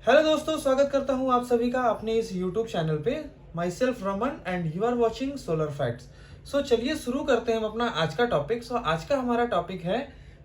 Hello दोस्तों, स्वागत करता हूं आप सभी का अपने इस YouTube चैनल पे। Myself Raman and you are watching solar facts. So चलिए शुरू करते हैं हम अपना आज का टॉपिक। सो आज का हमारा टॉपिक है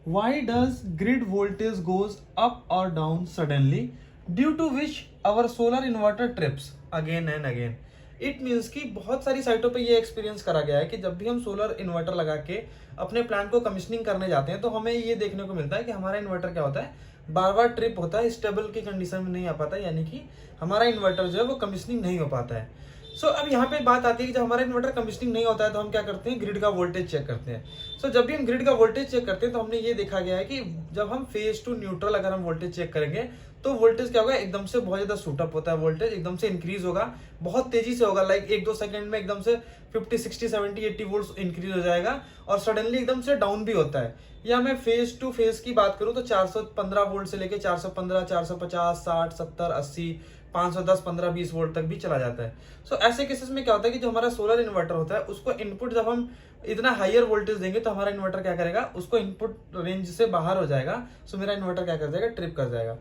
why does grid voltage goes up और down suddenly due to which our solar inverter trips again and again. It means कि बहुत सारी साइटों पे ये एक्सपीरियंस करा गया है कि जब भी हम सोलर इन्वर्टर लगा के अपने प्लांट को कमीशनिंग करने जाते हैं तो हमें ये देखने को मिलता है कि हमारा इन्वर्टर क्या होता है, बार बार ट्रिप होता है, स्टेबल की कंडीशन में नहीं आ पाता, यानी कि हमारा इन्वर्टर जो है वो कमीशनिंग नहीं हो पाता है। अब यहाँ पे बात आती है कि जब हमारा इन्वर्टर कमीशनिंग नहीं होता है तो हम क्या करते हैं, ग्रिड का वोल्टेज चेक करते हैं। जब भी हम ग्रिड का वोल्टेज चेक करते हैं तो हमने ये देखा गया है कि जब हम फेज टू न्यूट्रल अगर हम वोल्टेज चेक करेंगे तो वोल्टेज क्या होगा, एकदम से बहुत ज्यादा सूटअप होता है, वोल्टेज एकदम से इंक्रीज होगा, बहुत तेजी से होगा, लाइक 1-2 सेकंड में एकदम से 50, 60, 70, 80 वोल्ट इंक्रीज हो जाएगा और सडनली एकदम से डाउन भी होता है। या मैं फेज टू फेज की बात करूं तो 415 वोल्ट से लेके 415, 450, 60, 70, 80, 510, 15, 20 वोल्ट तक भी चला जाता है। ऐसे केसेस में क्या होता है कि जो हमारा सोलर इन्वर्टर होता है उसको इनपुट जब हम इतना हायर वोल्टेज देंगे तो हमारा इन्वर्टर क्या करेगा, उसको इनपुट रेंज से बाहर हो जाएगा। मेरा इन्वर्टर क्या कर जाएगा, ट्रिप कर जाएगा।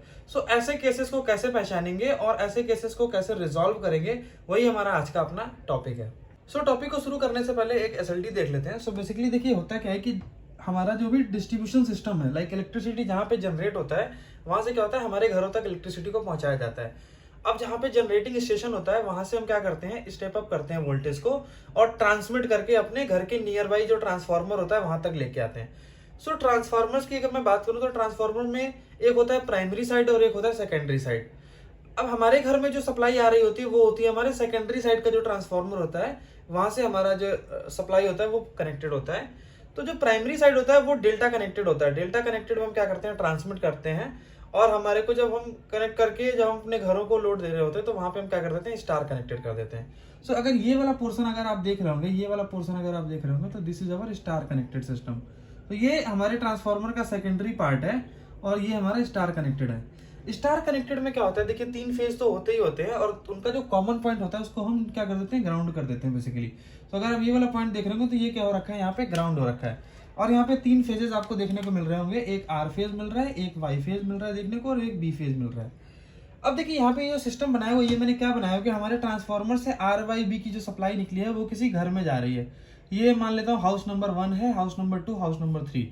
ऐसे केसेस को कैसे पहचानेंगे और ऐसे केसेस को कैसे रिजॉल्व करेंगे, वही हमारा आज का अपना टॉपिक है। टॉपिक को शुरू करने से पहले एक एसएलडी देख लेते हैं। बेसिकली देखिए होता क्या है कि हमारा जो भी डिस्ट्रीब्यूशन सिस्टम है, लाइक इलेक्ट्रिसिटी जहाँ पे जनरेट होता है वहां से क्या होता है, हमारे घरों तक इलेक्ट्रिसिटी को पहुंचाया जाता है। अब जहाँ पे जनरेटिंग स्टेशन होता है वहां से हम क्या करते हैं, स्टेप अप करते हैं वोल्टेज को और ट्रांसमिट करके अपने घर के नियर बाई जो ट्रांसफार्मर होता है वहां तक लेके आते हैं। ट्रांसफार्मर्स की अगर मैं बात करूँ तो ट्रांसफार्मर में एक होता है प्राइमरी साइड और एक होता है सेकेंडरी साइड। अब हमारे घर में जो सप्लाई आ रही होती है वो होती है हमारे सेकेंडरी साइड का जो ट्रांसफार्मर होता है, वहां से हमारा जो सप्लाई होता है वो कनेक्टेड होता है। तो जो प्राइमरी साइड होता है वो डेल्टा कनेक्टेड होता है। डेल्टा कनेक्टेड में हम क्या करते हैं, ट्रांसमिट करते हैं और हमारे को जब हम कनेक्ट करके जब हम अपने घरों को लोड दे रहे होते हैं तो वहां पे हम क्या कर देते हैं, स्टार कनेक्टेड कर देते हैं। अगर ये वाला पोर्शन अगर आप देख रहे होंगे, ये वाला पोर्शन अगर आप देख रहे होंगे तो this is our star connected system. तो ये हमारे ट्रांसफार्मर का सेकेंडरी पार्ट है और ये हमारा स्टार कनेक्टेड है। स्टार कनेक्टेड में क्या होता है, देखिए 3 फेज तो होते ही होते हैं और उनका जो कॉमन पॉइंट होता है उसको हम क्या कर देते हैं, ग्राउंड कर देते हैं बेसिकली। अगर आप ये वाला पॉइंट देख रहे हो तो ये क्या हो रखा है, यहाँ पे ग्राउंड हो रखा है और यहाँ पे 3 फेजेस आपको देखने को मिल रहे होंगे। एक आर फेज मिल रहा है, एक वाई फेज मिल रहा है देखने को और एक बी फेज मिल रहा है। अब देखिए यहाँ पे जो सिस्टम बनाया हुआ, ये मैंने क्या बनाया कि हमारे ट्रांसफार्मर से आर वाई बी की जो सप्लाई निकली है वो किसी घर में जा रही है। ये मान लेता हूँ हाउस नंबर 1 है, हाउस नंबर 2, हाउस नंबर 3।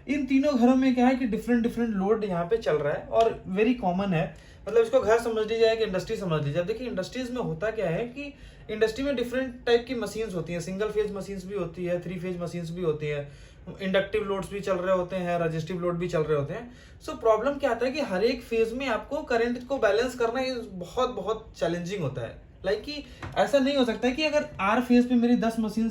इन तीनों घरों में क्या है कि डिफरेंट डिफरेंट लोड यहाँ पे चल रहा है और वेरी कॉमन है। मतलब इसको घर समझ लीजिए कि इंडस्ट्री समझ लीजिए। अब देखिए इंडस्ट्रीज में होता क्या है कि इंडस्ट्री में डिफरेंट टाइप की मशीन्स होती हैं, सिंगल फेज मशीन्स भी होती है, 3 फेज मशीन्स भी होती है, इंडक्टिव लोड्स भी चल रहे होते हैं, रजिस्टिव लोड भी चल रहे होते हैं। प्रॉब्लम क्या आता है कि हर एक फेज में आपको करंट को बैलेंस करना बहुत बहुत चैलेंजिंग होता है। लाइक कि ऐसा नहीं हो सकता है कि अगर आर फेज पे मेरी 10 मशीन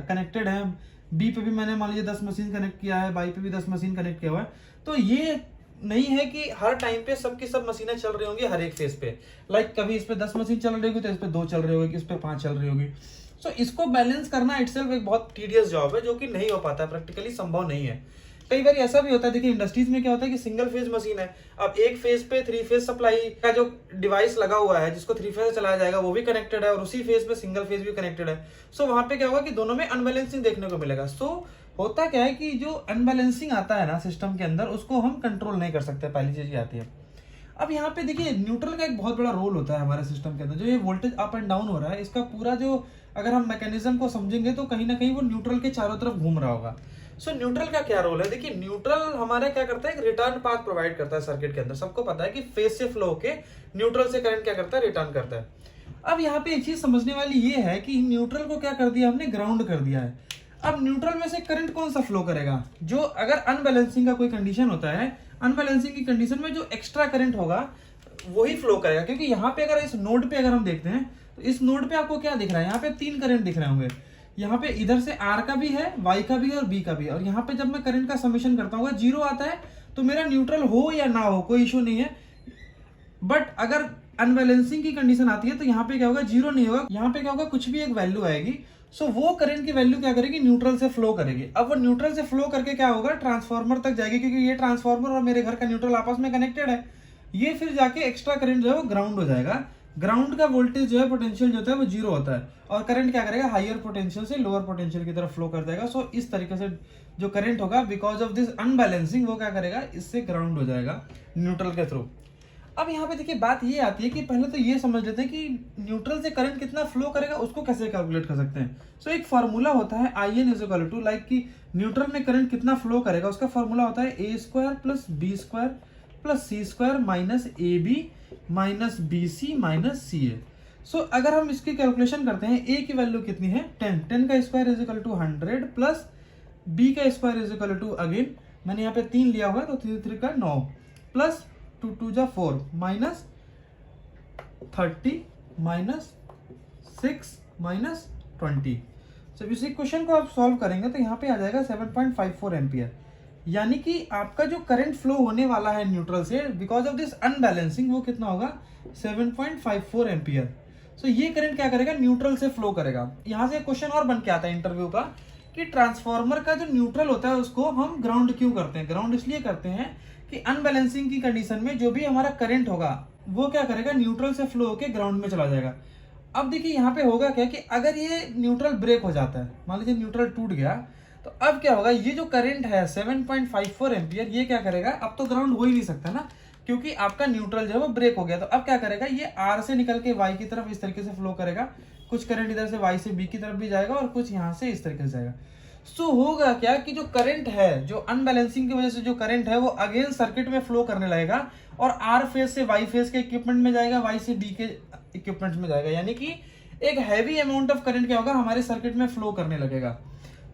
कनेक्टेड है, बी पे भी मैंने मान लीजिए 10 मशीन कनेक्ट किया है, बाई पे भी 10 मशीन कनेक्ट किया हुआ है, तो ये नहीं है कि हर टाइम पे सबकी सब मशीनें चल रही होंगी हर एक फेज पे। लाइक कभी इस पे 10 मशीन चल रही होगी तो इस पे 2 चल रही होगी, इस पे 5 चल रही होगी। इसको बैलेंस करना इटसेल्फ एक बहुत टीडियस जॉब है जो कि नहीं हो पाता, प्रैक्टिकली संभव नहीं है। कई बार ऐसा भी होता है, देखिए इंडस्ट्रीज में क्या होता है कि सिंगल फेज मशीन है, अब एक फेज पे 3 फेज सप्लाई का जो डिवाइस लगा हुआ है जिसको 3 फेज चलाया जाएगा वो भी कनेक्टेड है और उसी फेज पे सिंगल फेज भी कनेक्टेड है। वहां पे क्या होगा कि दोनों में अनबैलेंसिंग देखने को मिलेगा। होता क्या है कि जो अनबैलेंसिंग आता है ना सिस्टम के अंदर, उसको हम कंट्रोल नहीं कर सकते, पहली चीज ये आती है। अब यहाँ पे देखिए न्यूट्रल का एक बहुत बड़ा रोल होता है हमारे सिस्टम के अंदर। जो ये वोल्टेज अप एंड डाउन हो रहा है इसका पूरा जो अगर हम मैकेनिज्म को समझेंगे तो कहीं ना कहीं वो न्यूट्रल के चारों तरफ घूम रहा होगा। न्यूट्रल का क्या रोल है, देखिए न्यूट्रल हमारा क्या करता है, एक रिटर्न पाथ प्रोवाइड करता है सर्किट के अंदर। सबको पता है कि फेज से फ्लो होके न्यूट्रल से करंट क्या करता है, रिटर्न करता है। अब यहाँ पे एक चीज समझने वाली ये है कि न्यूट्रल को क्या कर दिया हमने, ग्राउंड कर दिया है। अब न्यूट्रल में से करंट कौन सा फ्लो करेगा, जो अगर अनबैलेंसिंग का कोई कंडीशन होता है, अनबैलेंसिंग की कंडीशन में जो एक्स्ट्रा करंट होगा वही फ्लो करेगा। क्योंकि यहाँ पे अगर इस नोड पे अगर हम देखते हैं तो इस नोड पे आपको क्या दिख रहा है, यहाँ पे 3 करंट दिख रहे होंगे। यहाँ पे इधर से आर का भी है, वाई का भी है और बी का भी है। और यहाँ पे जब मैं करंट का समेशन करता हूँ 0 आता है तो मेरा न्यूट्रल हो या ना हो कोई इशू नहीं है। बट अगर अनबैलेंसिंग की कंडीशन आती है तो यहाँ पे क्या होगा, 0 नहीं होगा, यहाँ पे क्या होगा, कुछ भी एक वैल्यू आएगी। वो करंट की वैल्यू क्या करेगी, न्यूट्रल से फ्लो करेगी। अब वो न्यूट्रल से फ्लो करके क्या होगा, ट्रांसफार्मर तक जाएगी, क्योंकि ये ट्रांसफार्मर और मेरे घर का न्यूट्रल आपस में कनेक्टेड है। ये फिर जाके एक्स्ट्रा करंट जो है वो ग्राउंड हो जाएगा। ग्राउंड का वोल्टेज जो है, पोटेंशियल जो होता है वो 0 होता है और करंट क्या करेगा, हायर पोटेंशियल से लोअर पोटेंशियल की तरफ फ्लो कर देगा। इस तरीके से जो करंट होगा बिकॉज ऑफ दिस अनबैलेंसिंग वो क्या करेगा, इससे ग्राउंड हो जाएगा न्यूट्रल के थ्रू। अब यहाँ पे देखिए बात ये आती है कि पहले तो ये समझ लेते हैं कि न्यूट्रल से करंट कितना फ्लो करेगा उसको कैसे कैलकुलेट कर सकते हैं। सो एक फार्मूला होता है I N is equal to, like कि न्यूट्रल में करंट कितना फ्लो करेगा उसका फार्मूला होता है A square plus B square plus C square minus A B minus B C minus C A. So अगर हम इसकी कैलकुलेशन करते हैं, ए की वैल्यू कितनी है 10, 10 का square is equal to 100 plus B का square is equal to, again मैंने यहाँ पे 3 लिया हुआ है तो 3 3 का 9 प्लस 2 2 जा 4 माइनस 30 माइनस 6 माइनस 20। जब इस इक्वेशन को आप सॉल्व करेंगे तो यहाँ पे आ जाएगा 7.54 एम्पियर, यानी कि आपका जो करंट फ्लो होने वाला है न्यूट्रल से बिकॉज ऑफ दिस अनबैलेंसिंग वो कितना होगा 7.54 एम्पियर। सो ये करंट क्या करेगा न्यूट्रल से फ्लो करेगा। यहाँ से क्वेश्चन और बन के आता है इंटरव्यू का कि ट्रांसफार्मर का जो न्यूट्रल होता है उसको हम ग्राउंड क्यों करते हैं। ग्राउंड इसलिए करते हैं कि अनबैलेंसिंग की कंडीशन में जो भी हमारा करंट होगा वो क्या करेगा न्यूट्रल से फ्लो होकर ग्राउंड में चला जाएगा। अब देखिए यहाँ पे होगा क्या कि अगर ये न्यूट्रल ब्रेक हो जाता है, मान लीजिए न्यूट्रल टूट गया, तो अब क्या होगा ये जो करंट है 7.54 एम्पियर ये क्या करेगा, अब तो ग्राउंड हो ही नहीं सकता ना क्योंकि आपका न्यूट्रल जो है वो ब्रेक हो गया। तो अब क्या करेगा ये आर से निकल के वाई की तरफ इस तरीके से फ्लो करेगा, कुछ करंट इधर से वाई से बी की तरफ भी जाएगा और कुछ यहाँ से इस तरीके से जाएगा। सो होगा क्या कि जो करंट है, जो अनबैलेंसिंग की वजह से जो करंट है वो अगेन सर्किट में फ्लो करने लगेगा और आर फेज से वाई फेज के इक्विपमेंट में जाएगा, वाई से बी के इक्विपमेंट में जाएगा, यानी कि एक हैवी अमाउंट ऑफ करंट क्या होगा हमारे सर्किट में फ्लो करने लगेगा।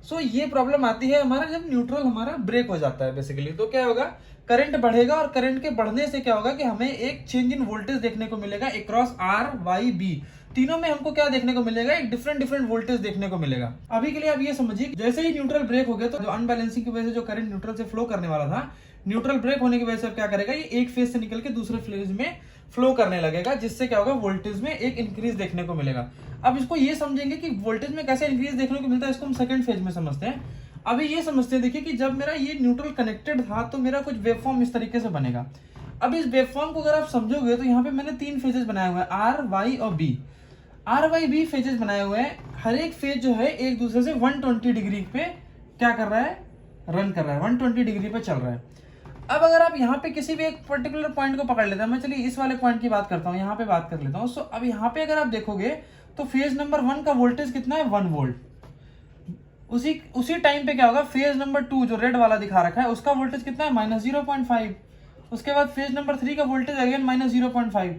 सो ये प्रॉब्लम आती है हमारा जब न्यूट्रल हमारा ब्रेक हो जाता है बेसिकली। तो क्या होगा करंट बढ़ेगा और करंट के बढ़ने से क्या होगा कि हमें एक चेंज इन वोल्टेज देखने को मिलेगा अक्रॉस आर वाई बी, तीनों में हमको क्या देखने को मिलेगा एक डिफरेंट वोल्टेज देखने को मिलेगा। अभी के लिए आप ये समझिए जैसे ही न्यूट्रल ब्रेक हो गया तो जो अनबैलेंसिंग की वजह से जो करंट न्यूट्रल से फ्लो करने वाला था, न्यूट्रल ब्रेक होने की वजह से अब क्या करेगा ये एक फेज से निकल के दूसरे फेज में फ्लो करने लगेगा, जिससे क्या होगा वोल्टेज में एक इंक्रीज देखने को मिलेगा। अब इसको ये समझेंगे कि वोल्टेज में कैसे इंक्रीज देखने को मिलता है, इसको हम सेकंड फेज में समझते हैं। अभी ये समझते हैं देखिए कि जब मेरा ये न्यूट्रल कनेक्टेड था तो मेरा कुछ वेवफॉर्म इस तरीके से बनेगा। अब इस वेवफॉर्म को अगर आप समझोगे तो यहाँ पे मैंने 3 फेजेस बनाए हुए हैं आर वाई और B. R Y B phases बनाए हुए हैं, हर एक फेज जो है एक दूसरे से 120 डिग्री पे क्या कर रहा है रन कर रहा है, 120 डिग्री पे चल रहा है। अब अगर आप यहाँ पे किसी भी एक पर्टिकुलर पॉइंट को पकड़ लेते हैं, मैं चलिए इस वाले पॉइंट की बात करता हूँ, यहाँ पे बात कर लेता हूँ। सो अब यहाँ पे अगर आप देखोगे तो फेज नंबर 1 का वोल्टेज कितना है 1 वोल्ट। उसी टाइम पे क्या होगा फेज नंबर 2 जो रेड वाला दिखा रखा है उसका वोल्टेज कितना है -0.5। उसके बाद फेज नंबर 3 का वोल्टेज अगेन -0.5।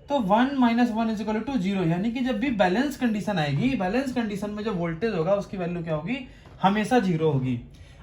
तो 1 - 1 इज इक्वल टू 0, यानी कि जब भी बैलेंस कंडीशन आएगी, बैलेंस कंडीशन में जो वोल्टेज होगा उसकी वैल्यू क्या होगी हमेशा 0 होगी।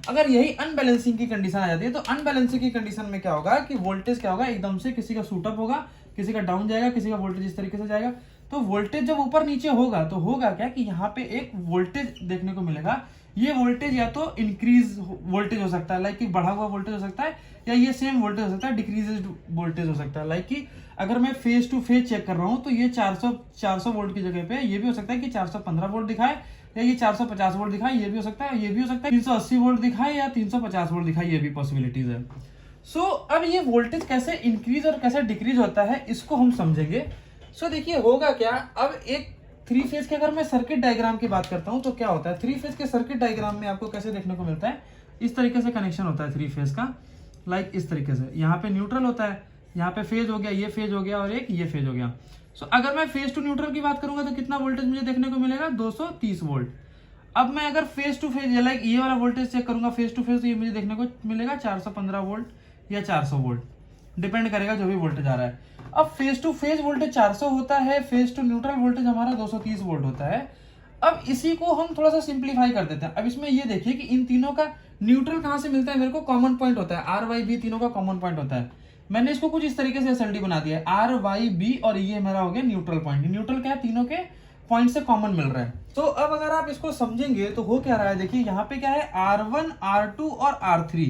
अगर यही अनबैलेंसिंग की कंडीशन आ जाती है तो अनबैलेंसिंग की कंडीशन में क्या होगा कि वोल्टेज क्या होगा एकदम से किसी का शूट अप होगा, किसी का डाउन जाएगा, किसी का वोल्टेज इस तरीके से जाएगा। तो वोल्टेज जब ऊपर नीचे होगा तो होगा क्या कि यहाँ पे एक वोल्टेज देखने को मिलेगा। ये वोल्टेज या तो इंक्रीज वोल्टेज हो सकता है, लाइक कि बढ़ा हुआ वोल्टेज हो सकता है, या ये सेम वोल्टेज हो सकता है डिक्रीज वोल्टेज हो सकता है। लाइक कि अगर मैं फेज टू फेज चेक कर रहा हूँ तो ये 400 वोल्ट की जगह पे ये भी हो सकता है कि 415 वोल्ट दिखाए, या ये 450 वोल्ट दिखाए, ये भी हो सकता है, ये भी हो सकता है 380 वोल्ट दिखाए या 350 वोल्ट दिखाए, ये भी पॉसिबिलिटीज है। सो अब ये वोल्टेज कैसे इंक्रीज और कैसे डिक्रीज होता है इसको हम समझेंगे। सो देखिए होगा क्या, अब एक 3 फेज के अगर मैं सर्किट डायग्राम की बात करता हूं तो क्या होता है 3 फेज के सर्किट डायग्राम में आपको कैसे देखने को मिलता है, इस तरीके से कनेक्शन होता है 3 फेज का, लाइक इस तरीके से। यहाँ पे न्यूट्रल होता है, यहाँ पे फेज हो गया, ये फेज हो गया और एक ये फेज हो गया। सो अगर मैं फेज टू न्यूट्रल की बात करूंगा तो कितना वोल्टेज मुझे देखने को मिलेगा 230 वोल्ट। अब मैं अगर फेज टू फेज लाइक ये वाला वोल्टेज चेक करूंगा फेज टू फेज तो ये मुझे देखने को मिलेगा 415 वोल्ट या 400 वोल्ट, डिपेंड करेगा जो भी वोल्टेज आ रहा है। अब फेज टू फेज वोल्टेज 400 होता है, फेज टू न्यूट्रल वोल्टेज हमारा 230 वोल्ट होता है। अब इसी को हम थोड़ा सा सिंप्लीफाई कर देते हैं। अब इसमें ये देखिए कि इन तीनों का न्यूट्रल कहां से मिलता है, मेरे को कॉमन पॉइंट होता है, आर वाई बी तीनों का कॉमन पॉइंट होता है। मैंने इसको कुछ इस तरीके से एसएलडी बना दिया है, आर वाई बी और ये मेरा हो गया न्यूट्रल पॉइंट। न्यूट्रल क्या है, तीनों के पॉइंट से कॉमन मिल रहा है। तो अब अगर आप इसको समझेंगे तो हो क्या रहा है, देखिए यहाँ पे क्या है R1, R2 और R3,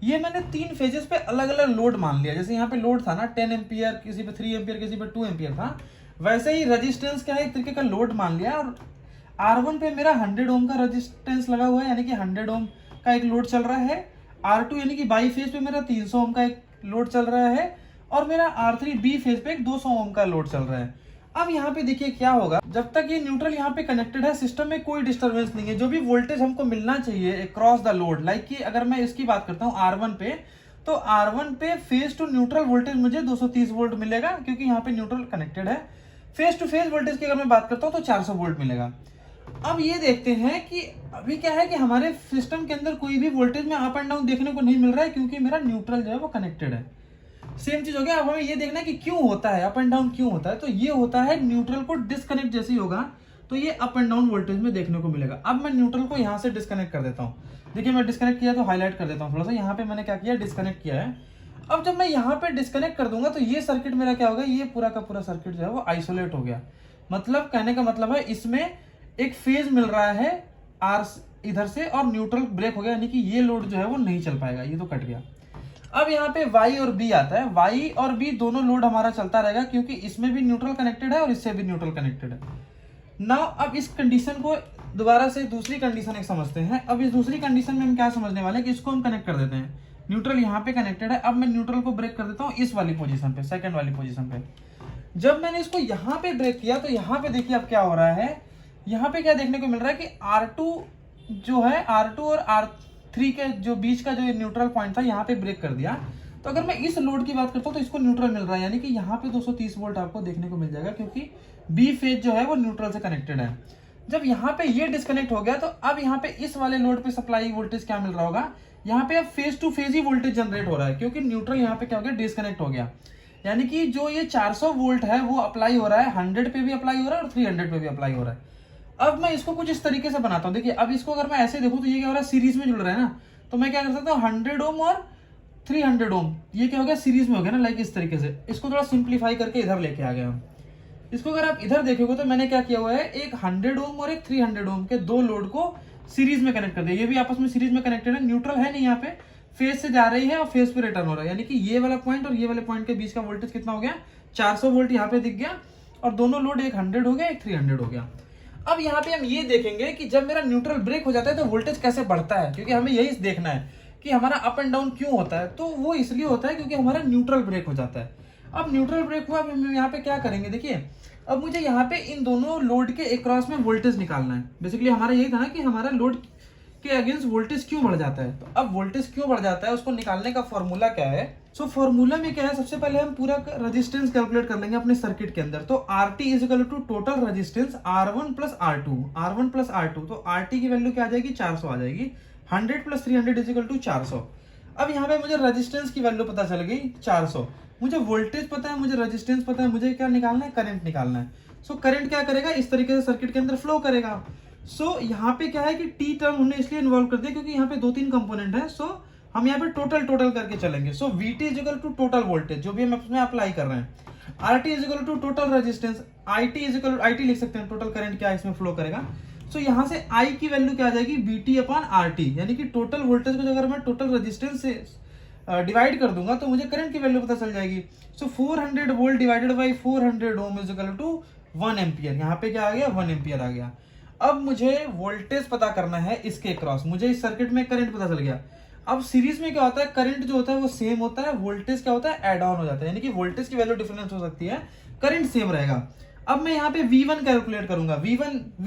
ये मैंने 3 फेजेस पे अलग अलग लोड मान लिया। जैसे यहाँ पे लोड था ना 10 एम्पियर, किसी पे 3 एम्पियर, किसी पे 2 एम्पियर था, वैसे ही रेजिस्टेंस क्या है एक तरीके का लोड मान लिया। और R1 पे मेरा 100 ओम का रेजिस्टेंस लगा हुआ है, यानी कि 100 ओम का एक लोड चल रहा है। R2 यानी कि बाई फेज पे मेरा 300 ओम का एक लोड चल रहा है, और मेरा R3 बी फेज पे एक 200 ओम का लोड चल रहा है। अब यहाँ पे देखिए क्या होगा, जब तक ये न्यूट्रल यहाँ पे कनेक्टेड है सिस्टम में कोई डिस्टरबेंस नहीं है। जो भी वोल्टेज हमको मिलना चाहिए अक्रॉस द लोड, लाइक कि अगर मैं इसकी बात करता हूँ R1 पे, तो R1 पे फेज टू न्यूट्रल वोल्टेज मुझे 230 वोल्ट मिलेगा, क्योंकि यहाँ पे न्यूट्रल कनेक्टेड है। फेज टू फेज वोल्टेज की अगर मैं बात करता हूँ तो 400 वोल्ट मिलेगा। अब ये देखते हैं कि अभी क्या है कि हमारे सिस्टम के अंदर कोई भी वोल्टेज में अप एंड डाउन देखने को नहीं मिल रहा है, क्योंकि मेरा न्यूट्रल जो है वो कनेक्टेड है। सेम चीज हो गया। अब हमें ये देखना है कि क्यों होता है, अप एंड डाउन क्यों होता है। तो ये होता है न्यूट्रल को डिस्कनेक्ट जैसे ही होगा तो ये अप एंड डाउन वोल्टेज में देखने को मिलेगा। अब मैं न्यूट्रल को यहाँ से डिस्कनेक्ट कर देता हूँ। देखिए मैं डिस्कनेक्ट किया तो हाईलाइट कर देता हूँ थोड़ा सा। यहाँ पे मैंने क्या किया, डिस्कनेक्ट किया है। अब जब मैं यहाँ पे डिस्कनेक्ट कर दूंगा तो ये सर्किट मेरा क्या होगा, ये पूरा का पूरा सर्किट जो है वो आइसोलेट हो गया। मतलब कहने का मतलब है इसमें एक फेज मिल रहा है आर इधर से और न्यूट्रल ब्रेक हो गया, यानी कि ये लोड जो है वो नहीं चल पाएगा, ये तो कट गया। अब यहाँ पे Y और B आता है। Y और B दोनों लोड हमारा चलता रहेगा, क्योंकि इसमें भी न्यूट्रल कनेक्टेड है और इससे भी न्यूट्रल कनेक्टेड है। नाउ अब इस कंडीशन को दोबारा से दूसरी कंडीशन एक समझते हैं। अब इस दूसरी कंडीशन में हम क्या समझने वाले हैं कि इसको हम कनेक्ट कर देते हैं। न्यूट्रल यहाँ पे कनेक्टेड है। अब मैं न्यूट्रल को ब्रेक कर देता हूँ इस वाली पोजीशन पे, सेकंड वाली पोजीशन पे। जब मैंने इसको यहाँ पे ब्रेक किया तो यहाँ पे देखिए अब क्या हो रहा है। यहाँ पे क्या देखने को मिल रहा है कि R2 जो है, R2 और R3 के जो बीच का जो न्यूट्रल पॉइंट था यहाँ पे ब्रेक कर दिया। तो अगर मैं इस लोड की बात करता हूँ तो इसको न्यूट्रल मिल रहा है, यानी कि यहाँ पे 230 वोल्ट आपको देखने को मिल जाएगा, क्योंकि बी फेज जो है वो न्यूट्रल से कनेक्टेड है। जब यहाँ पे ये डिस्कनेक्ट हो गया तो अब यहाँ पे इस वाले लोड पे सप्लाई वोल्टेज क्या मिल रहा होगा, यहाँ पे अब फेज टू फेज ही वोल्टेज जनरेट हो रहा है, क्योंकि न्यूट्रल यहाँ पे क्या हो गया, डिस्कनेक्ट हो गया। यानी कि जो ये 400 वोल्ट है वो अप्लाई हो रहा है, 100 पे भी अप्लाई हो रहा है और 300 पे भी अप्लाई हो रहा है। अब मैं इसको कुछ इस तरीके से बनाता हूँ। देखिए अब इसको अगर मैं ऐसे देखूँ तो ये क्या हो रहा है, सीरीज में जुड़ रहा है ना। तो मैं क्या कर सकता हूँ, 100 ओम और 300 ओम, ये क्या हो गया, सीरीज में हो गया ना, लाइक इस तरीके से। इसको थोड़ा सिंप्लीफाई करके इधर लेके आ गया हम। इसको अगर आप इधर देखोगे तो मैंने क्या किया हुआ है, एक 100 ओम और एक 300 ओम के दो लोड को सीरीज में कनेक्ट कर दिया। ये भी आपस में सीरीज में कनेक्टेड है, न्यूट्रल है नहीं यहाँ पे, फेज से जा रही है और फेज पे रिटर्न हो रहा है। यानी कि ये वाला पॉइंट और ये वाले पॉइंट के बीच का वोल्टेज कितना हो गया, 400 वोल्ट यहाँ पे दिख गया, और दोनों लोड एक 100 हो गया, एक 300 हो गया। अब यहाँ पे हम ये देखेंगे कि जब मेरा न्यूट्रल ब्रेक हो जाता है तो वोल्टेज कैसे बढ़ता है, क्योंकि हमें यही देखना है कि हमारा अप एंड डाउन क्यों होता है। तो वो इसलिए होता है क्योंकि हमारा न्यूट्रल ब्रेक हो जाता है। अब न्यूट्रल ब्रेक हुआ, हम यहाँ पे क्या करेंगे, देखिए अब मुझे यहाँ पे इन दोनों लोड के अक्रॉस में वोल्टेज निकालना है। बेसिकली हमारा यही था ना कि हमारा लोड के अगेंस्ट वोल्टेज क्यों बढ़ जाता है। तो अब वोल्टेज क्यों बढ़ जाता है उसको निकालने का फॉर्मूला क्या है। सो फॉर्मूला में क्या है, सबसे पहले हम पूरा रेजिस्टेंस कैलकुलेट कर लेंगे अपने सर्किट के अंदर। तो RT is equal to total resistance R1 plus R2, R1 plus R2। तो RT की वैल्यू क्या आ जाएगी, 400 आ जाएगी। 100 प्लस 300 इज इक्वल टू 400। अब यहाँ पे मुझे रेजिस्टेंस की वैल्यू पता चल गई 400, मुझे वोल्टेज पता है, मुझे रेजिस्टेंस पता है, मुझे क्या निकालना है, करंट निकालना है। सो करंट क्या करेगा, इस तरीके से सर्किट के अंदर फ्लो करेगा। सो यहाँ पे क्या है कि टी टर्म हमने इसलिए इन्वॉल्व कर दिया क्योंकि यहाँ पे 2-3 कंपोनेंट है। सो हम यहाँ पे टोटल करके चलेंगे। सो VT is equal to total voltage जो भी हम इसमें अप्लाई कर रहे हैं, RT is equal to total resistance, IT is equal IT लिख सकते हैं, टोटल करंट क्या इसमें फ्लो करेगा। सो यहाँ से I की वैल्यू क्या आ जाएगी, VT अपॉन RT, यानी कि टोटल वोल्टेज को अगर मैं टोटल रेजिस्टेंस से डिवाइड कर दूंगा तो मुझे करंट की वैल्यू पता चल जाएगी। So 400 volt divided by 400 ohm is equal to 1 ampere. यहाँ पे क्या आ गया, 1 एम्पियर आ गया। अब मुझे वोल्टेज पता करना है इसके क्रॉस, मुझे इस सर्किट में करंट पता चल गया। अब सीरीज में क्या होता है, करंट जो होता है वो सेम होता है, वोल्टेज क्या होता है, ऐड ऑन हो जाता है, यानी कि वोल्टेज की वैल्यू डिफरेंस हो सकती है, करंट सेम रहेगा। अब मैं यहाँ पे V1 कैलकुलेट करूंगा। V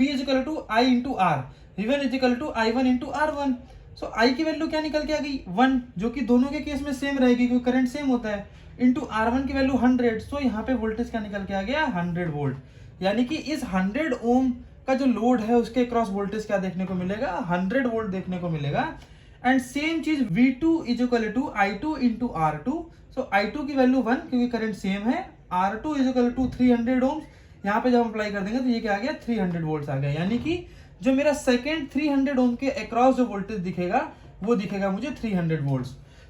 is equal to I into R, V1 is equal to I1 into R1। So I की वैल्यू क्या निकल के आ गई, 1, जो कि दोनों के केस में सेम रहेगी क्योंकि करंट सेम होता है, इंटू R1 की वैल्यू 100। सो यहाँ पे वोल्टेज क्या निकल के आ गया, 100 वोल्ट। यानी कि इस 100 ओम का जो लोड है उसके क्रॉस वोल्टेज क्या देखने को मिलेगा, 100 वोल्ट देखने को मिलेगा। एंड सेम चीज V2 is equal to I2 into R2। So I2 की वैल्यू 1 क्योंकि करंट सेम है, R2 इज इक्वल टू 300 ओम। यहाँ पे जब हम अप्लाई कर देंगे तो ये क्या आ गया, 300 वोल्ट आ गया। यानी कि जो मेरा सेकेंड 300 ओम के अक्रॉस जो वोल्टेज दिखेगा वो दिखेगा मुझे 300 वोल्ट।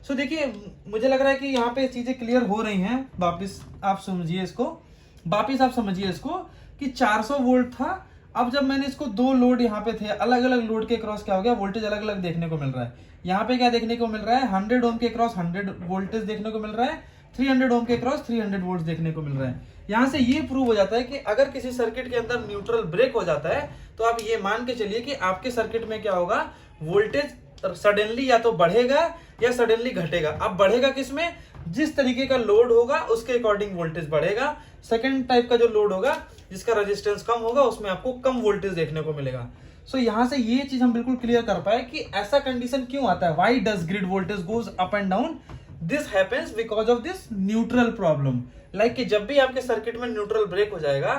सो देखिए मुझे लग रहा है कि यहाँ पे चीजें क्लियर हो रही हैं। वापिस आप समझिए इसको कि 400 वोल्ट था। अब जब मैंने इसको दो लोड यहाँ पे थे, अलग अलग लोड के क्रॉस क्या हो गया, वोल्टेज अलग अलग देखने को मिल रहा है। यहाँ पे क्या देखने को मिल रहा है, 100 ओम के क्रॉस 100 वोल्टेज देखने को मिल रहा है, 300 ओम के क्रॉस 300 वोल्ट देखने को मिल रहा है। यहाँ से ये प्रूव हो जाता है कि अगर किसी सर्किट के अंदर न्यूट्रल ब्रेक हो जाता है तो आप ये मान के चलिए कि आपके सर्किट में क्या होगा, वोल्टेज सडनली या तो बढ़ेगा या सडनली घटेगा। अब बढ़ेगा किसमें, जिस तरीके का लोड होगा उसके अकॉर्डिंग वोल्टेज बढ़ेगा। सेकंड टाइप का जो लोड होगा जिसका रेजिस्टेंस कम होगा उसमें आपको कम वोल्टेज देखने को मिलेगा। सो यहाँ से ये चीज हम बिल्कुल क्लियर कर पाए कि ऐसा कंडीशन क्यों आता है, why does grid voltage goes up and down. This happens because of this neutral problem. Like कि जब भी आपके सर्किट में न्यूट्रल ब्रेक हो जाएगा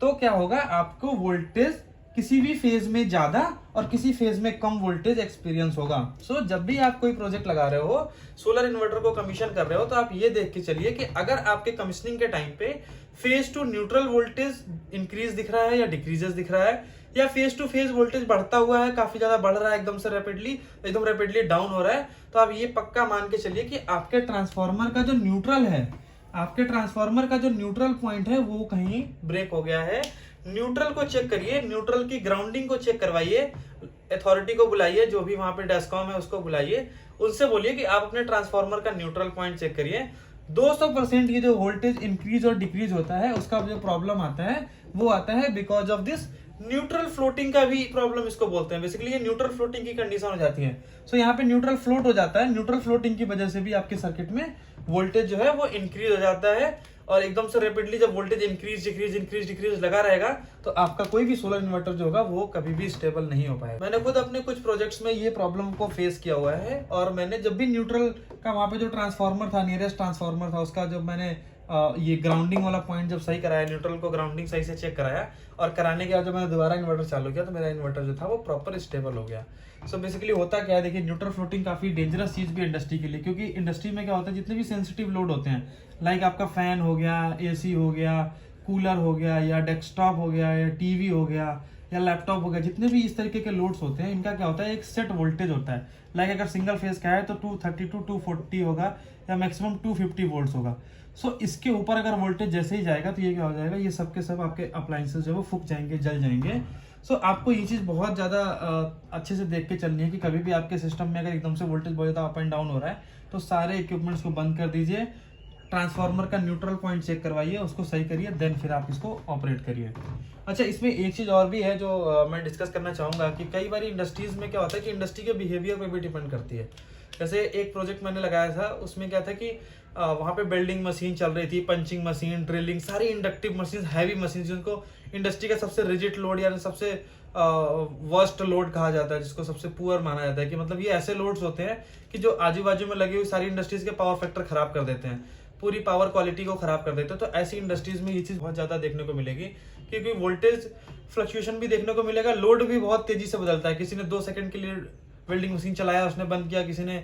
तो क्या होगा, आपको वोल्टेज किसी भी फेज में ज्यादा और किसी फेज में कम वोल्टेज एक्सपीरियंस होगा। सो जब भी आप कोई प्रोजेक्ट लगा रहे हो, सोलर इन्वर्टर को कमीशन कर रहे हो, तो आप ये देख के चलिए कि अगर आपके कमीशनिंग के टाइम पे phase two neutral voltage increase दिख रहा है या डिक्रीजेस दिख रहा है, या फेज टू फेज वोल्टेज बढ़ता हुआ है, काफी ज्यादा बढ़ रहा है, एकदम रैपिडली डाउन हो रहा है, तो आप ये पक्का मान के चलिए कि आपके ट्रांसफार्मर का जो न्यूट्रल है, आपके ट्रांसफार्मर का जो न्यूट्रल पॉइंट है वो कहीं ब्रेक हो गया है। न्यूट्रल को चेक करिए, न्यूट्रल की ग्राउंडिंग को चेक करवाइए, अथॉरिटी को बुलाइए, जो भी वहां पे डेस्कॉम है उसको बुलाइए, उनसे बोलिए कि आप अपने ट्रांसफार्मर का न्यूट्रल पॉइंट चेक करिए। 200% ये जो वोल्टेज इंक्रीज और डिक्रीज होता है उसका जो प्रॉब्लम आता है वो आता है because of this neutral floating का भी प्रॉब्लम इसको बोलते हैं। बेसिकली ये न्यूट्रल फ्लोटिंग की कंडीशन हो जाती है। सो यहाँ पे न्यूट्रल फ्लोट हो जाता है, न्यूट्रल फ्लोटिंग की वजह से भी आपके सर्किट में वोल्टेज जो है वो इंक्रीज हो जाता है, और एकदम से रैपिडली जब वोल्टेज इंक्रीज लगा रहेगा तो आपका कोई भी सोलर इन्वर्टर जो होगा वो कभी भी स्टेबल नहीं हो पाएगा। मैंने खुद अपने कुछ प्रोजेक्ट्स में ये प्रॉब्लम को फेस किया हुआ है, और मैंने जब भी न्यूट्रल का वहां पे जो ट्रांसफार्मर था, नियरेस्ट ट्रांसफार्मर था, उसका जब मैंने ये ग्राउंडिंग वाला पॉइंट जब सही कराया, न्यूट्रल को ग्राउंडिंग सही से चेक कराया, और कराने के बाद जब मैंने दोबारा इन्वर्टर चालू किया तो मेरा इन्वर्टर जो था वो प्रॉपर स्टेबल हो गया। सो बेसिकली होता क्या है, देखिए न्यूट्रल फ्लोटिंग काफी डेंजरस चीज भी है इंडस्ट्री के लिए, क्योंकि इंडस्ट्री में क्या होता है, जितने भी सेंसिटिव लोड होते हैं, लाइक आपका फैन हो गया, एसी हो गया, कूलर हो गया, या डेस्कटॉप हो गया, या टीवी हो गया, या लैपटॉप हो गया, जितने भी इस तरीके के लोड्स होते हैं, इनका क्या होता है, एक सेट वोल्टेज होता है। लाइक अगर सिंगल फेज का है तो 230 टू 240 होगा, या मैक्सिमम 250 वोल्ट्स होगा। सो इसके ऊपर अगर वोल्टेज जैसे ही जाएगा तो ये क्या हो जाएगा, ये सब के सब आपके अप्लायंसेस जो है वो फूक जाएंगे, जल जाएंगे। सो आपको ये चीज बहुत ज्यादा अच्छे से देख के चलनी है कि कभी भी आपके सिस्टम में अगर एकदम से वोल्टेज बहुत ज्यादा अप एंड डाउन हो रहा है तो सारे इक्विपमेंट्स को बंद कर दीजिए, ट्रांसफार्मर का न्यूट्रल पॉइंट चेक करवाइए, उसको सही करिए, देन फिर आप इसको ऑपरेट करिए। अच्छा, इसमें एक चीज और भी है जो मैं डिस्कस करना चाहूंगा कि कई बार इंडस्ट्रीज में क्या होता है कि इंडस्ट्री के बिहेवियर पे भी डिपेंड करती है। जैसे एक प्रोजेक्ट मैंने लगाया था, उसमें क्या था कि वहां पे बिल्डिंग मशीन चल रही थी, पंचिंग मशीन, ड्रिलिंग, सारी इंडक्टिव मशीन, हैवी मशीन, जिनको इंडस्ट्री का सबसे रिजिड लोड या सबसे वर्स्ट लोड कहा जाता है, जिसको सबसे पुअर माना जाता है, कि मतलब ये ऐसे लोड्स होते हैं कि जो आजू बाजू में लगी हुई सारी इंडस्ट्रीज के पावर फैक्टर खराब कर देते हैं, पूरी पावर क्वालिटी को खराब कर देते हैं। तो ऐसी इंडस्ट्रीज में ये चीज बहुत ज्यादा देखने को मिलेगी, क्योंकि वोल्टेज फ्लक्चुएशन भी देखने को मिलेगा, लोड भी बहुत तेजी से बदलता है। किसी ने 2 सेकंड के लिए वेल्डिंग मशीन चलाया, उसने बंद किया, किसी ने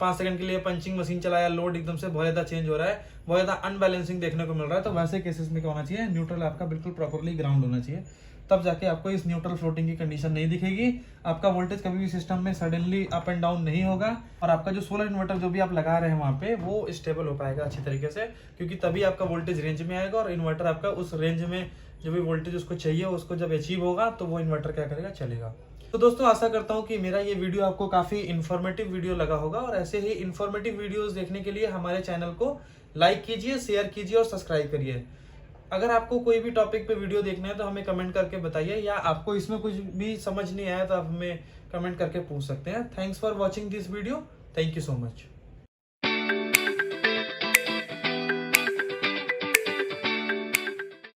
5 सेकंड के लिए पंचिंग मशीन चलाया, लोड एकदम से बहुत ज्यादा चेंज हो रहा है, बहुत ज्यादा अनबैलेंसिंग देखने को मिल रहा है। तो वैसे केसेस में क्या होना चाहिए, न्यूट्रल आपका बिल्कुल प्रॉपरली ग्राउंड होना चाहिए, तब जाके आपको इस न्यूट्रल फ्लोटिंग की कंडीशन नहीं दिखेगी। आपका वोल्टेज कभी भी सिस्टम में सडनली अप एंड डाउन नहीं होगा, और आपका जो सोलर इन्वर्टर जो भी आप लगा रहे हैं वहां पे वो स्टेबल हो पाएगा अच्छी तरीके से, क्योंकि तभी आपका वोल्टेज रेंज में आएगा, और इन्वर्टर आपका उस रेंज में जो भी वोल्टेज उसको चाहिए उसको जब अचीव होगा तो वो इन्वर्टर क्या करेगा, चलेगा। तो दोस्तों, आशा करता हूं कि मेरा ये वीडियो आपको काफी इन्फॉर्मेटिव वीडियो लगा होगा, और ऐसे ही इन्फॉर्मेटिव वीडियोस देखने के लिए हमारे चैनल को लाइक कीजिए, शेयर कीजिए और सब्सक्राइब करिए। अगर आपको कोई भी टॉपिक पे वीडियो देखना है तो हमें कमेंट करके बताइए, या आपको इसमें कुछ भी समझ नहीं आया तो आप हमें कमेंट करके पूछ सकते हैं। Thanks for watching this video, thank you so much.